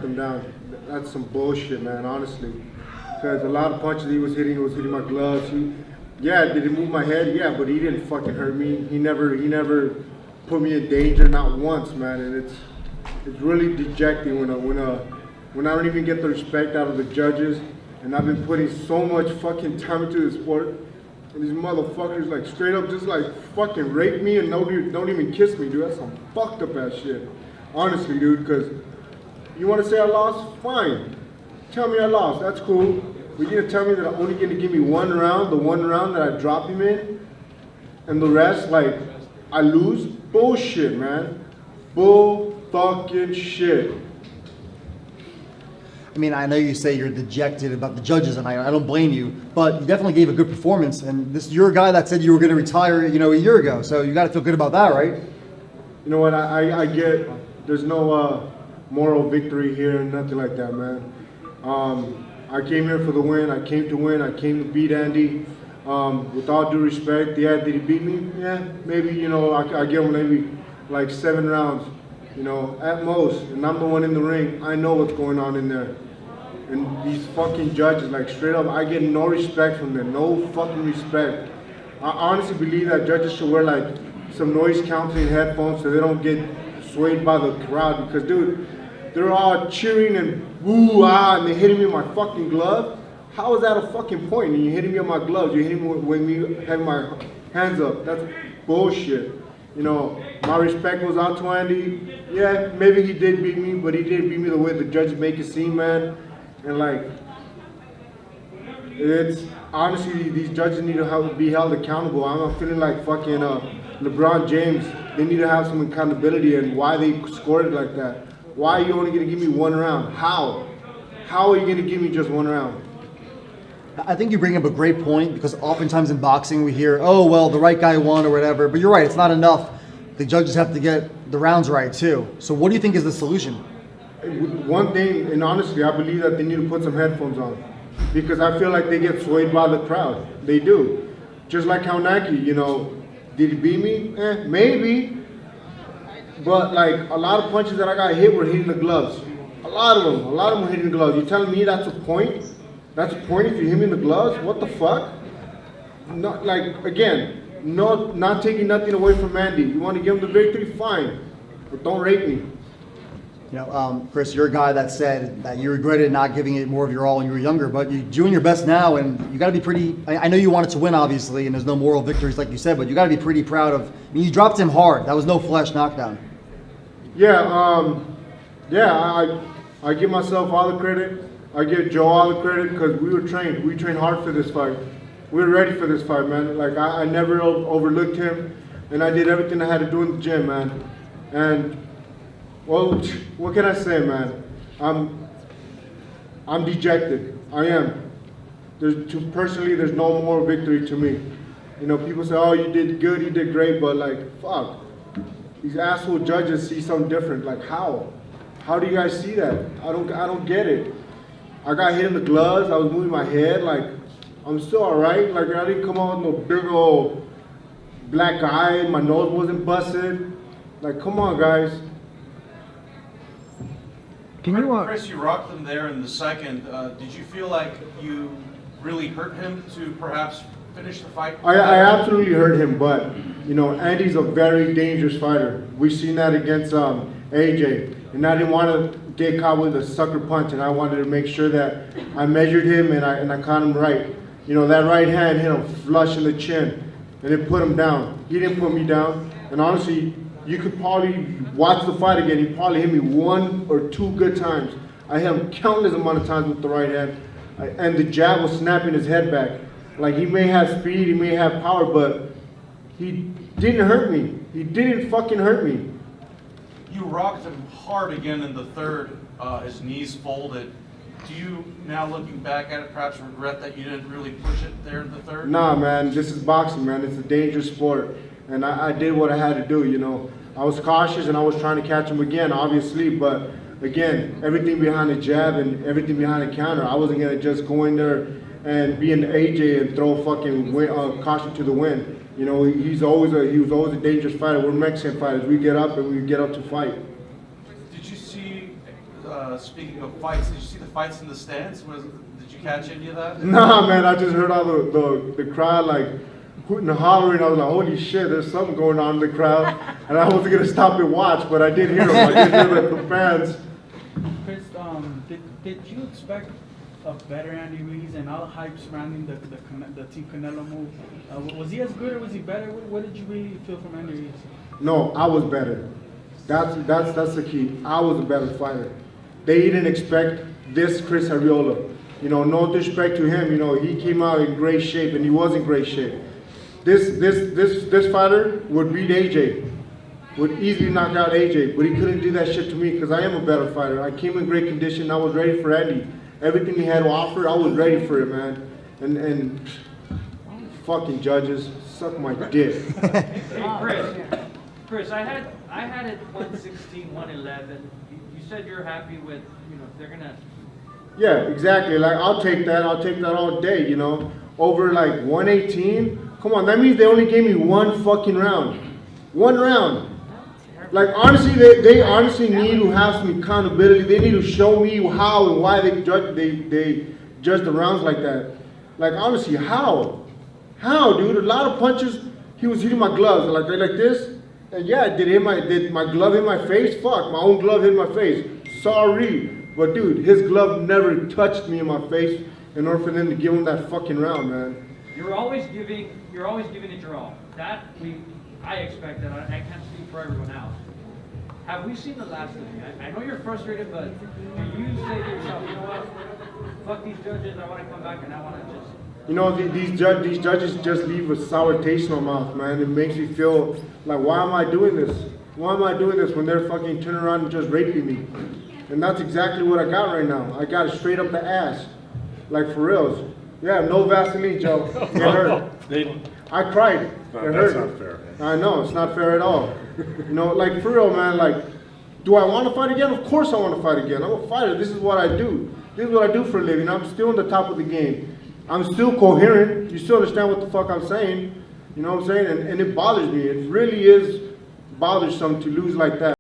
him down. That's some bullshit, man, honestly. Because a lot of punches he was hitting my gloves. Did he move my head? Yeah, but he didn't fucking hurt me. He never put me in danger, not once, man. And it's really dejecting when I don't even get the respect out of the judges, and I've been putting so much fucking time into the sport, and these motherfuckers like straight up just like fucking rape me and don't even kiss me, dude. That's some fucked up ass shit. Honestly, dude, because you want to say I lost? Fine. Tell me I lost. That's cool. But you're going to tell me that I'm only going to give me one round, the one round that I drop him in, and the rest, like, I lose? Bullshit, man. Bull fucking shit. I mean, I know you say you're dejected about the judges, and I don't blame you, but you definitely gave a good performance. And you're a guy that said you were going to retire, a year ago. So you got to feel good about that, right? You know what? I get there's no moral victory here and nothing like that, man. I came here for the win. I came to win. I came to beat Andy. With all due respect, yeah, did he beat me? Yeah, maybe. I give him maybe like 7 rounds. At most, and I'm the one in the ring. I know what's going on in there. And these fucking judges, like straight up, I get no respect from them. No fucking respect. I honestly believe that judges should wear like some noise canceling headphones so they don't get swayed by the crowd. Because dude, they're all cheering and woo ah, and they're hitting me with my fucking glove. How is that a fucking point? And you're hitting me with my gloves. You're hitting me with me having my hands up. That's bullshit. My respect goes out to Andy. Yeah, maybe he did beat me, but he didn't beat me the way the judges make it seem, man. And like, it's honestly, these judges need to be held accountable. I'm feeling like fucking LeBron James. They need to have some accountability and why they scored it like that. Why are you only gonna give me 1 round? How? How are you gonna give me just 1 round? I think you bring up a great point because oftentimes in boxing we hear, oh, well, the right guy won or whatever. But you're right, it's not enough. The judges have to get the rounds right, too. So what do you think is the solution? One thing, and honestly, I believe that they need to put some headphones on because I feel like they get swayed by the crowd. They do. Just like how Nike, did he beat me? Maybe. But like a lot of punches that I got hit were hitting the gloves. A lot of them were hitting the gloves. You telling me that's a point? That's a point if you hit me in the gloves? What the fuck? Not like, again, not taking nothing away from Andy. You want to give him the victory? Fine. But don't rape me. Chris, you're a guy that said that you regretted not giving it more of your all when you were younger, but you're doing your best now, and you got to be pretty. I know you wanted to win, obviously, and there's no moral victories like you said, but you got to be pretty proud of. I mean, you dropped him hard. That was no flesh knockdown. Yeah, I give myself all the credit. I give Joe all the credit because we were trained. We trained hard for this fight. We were ready for this fight, man. Like I never overlooked him, and I did everything I had to do in the gym, man. And well, what can I say, man? I'm dejected. I am. Personally, there's no more victory to me. People say, "Oh, you did good, you did great," but like, fuck, these asshole judges see something different. Like, how? How do you guys see that? I don't get it. I got hit in the gloves. I was moving my head. Like, I'm still all right. Like, I didn't come out with no big old black eye. My nose wasn't busted. Like, come on, guys. Chris, you rocked him there in the second. Did you feel like you really hurt him to perhaps finish the fight? I absolutely hurt him, but Andy's a very dangerous fighter. We've seen that against AJ, and I didn't want to get caught with a sucker punch, and I wanted to make sure that I measured him and I caught him right. That right hand hit him flush in the chin, and it put him down. He didn't put me down, and honestly, you could probably watch the fight again. He probably hit me 1 or 2 good times. I hit him countless amount of times with the right hand, and the jab was snapping his head back. Like, he may have speed, he may have power, but he didn't hurt me. He didn't fucking hurt me. You rocked him hard again in the third. His knees folded. Do you, now looking back at it, perhaps regret that you didn't really push it there in the third? Nah, man, this is boxing, man. It's a dangerous sport, and I did what I had to do, I was cautious, and I was trying to catch him again, obviously, but again, everything behind the jab and everything behind the counter. I wasn't going to just go in there and be an AJ and throw fucking caution to the wind. He was always a dangerous fighter. We're Mexican fighters. We get up and we get up to fight. Did you see speaking of fights, did you see the fights in the stands? Did you catch any of that? Nah, man, I just heard all the crowd like hooting and hollering. I was like, holy shit, there's something going on in the crowd. And I wasn't gonna stop and watch, but I did hear them. I did hear the fans. Chris, did you expect a better Andy Ruiz and all the hype surrounding the Team Canelo move? Was he as good or was he better? What did you really feel from Andy Ruiz? No, I was better. That's the key. I was a better fighter. They didn't expect this Chris Arreola. You know, no disrespect to him. You know, he came out in great shape, and he was in great shape. This fighter would beat AJ, would easily knock out AJ, but he couldn't do that shit to me because I am a better fighter. I came in great condition. I was ready for Andy. Everything he had to offer, I was ready for it, man. And fucking judges, suck my dick. Hey, Chris, I had it 116, 111. You said you're happy with, they're gonna. Yeah, exactly. Like, I'll take that all day, you know. Over like 118, come on, that means they only gave me one fucking round. One round. Like, honestly, they honestly need to have some accountability. They need to show me how and why they judge the rounds like that. Like, honestly, how? How, dude? A lot of punches, he was hitting my gloves like this. And yeah, did my glove hit my face? Fuck, my own glove hit my face. Sorry. But dude, his glove never touched me in my face in order for them to give him that fucking round, man. You're always giving it your all. I expect that. I can't speak for everyone else. Have we seen the last of you? I know you're frustrated, but do you say to yourself, you know what? Fuck these judges. I want to come back and I want to just. You know, these judges just leave a sour taste in my mouth, man. It makes me feel like, why am I doing this? Why am I doing this when they're fucking turning around and just raping me? And that's exactly what I got right now. I got it straight up the ass. Like, for reals. Yeah, no Vaseline, Joe. It hurt. I cried. It hurt. That's not fair. I know, it's not fair at all. You know, like, for real, man, like, do I want to fight again? Of course I want to fight again. I'm a fighter. This is what I do. This is what I do for a living. I'm still on the top of the game. I'm still coherent. You still understand what the fuck I'm saying. You know what I'm saying? And it bothers me. It really is bothersome to lose like that.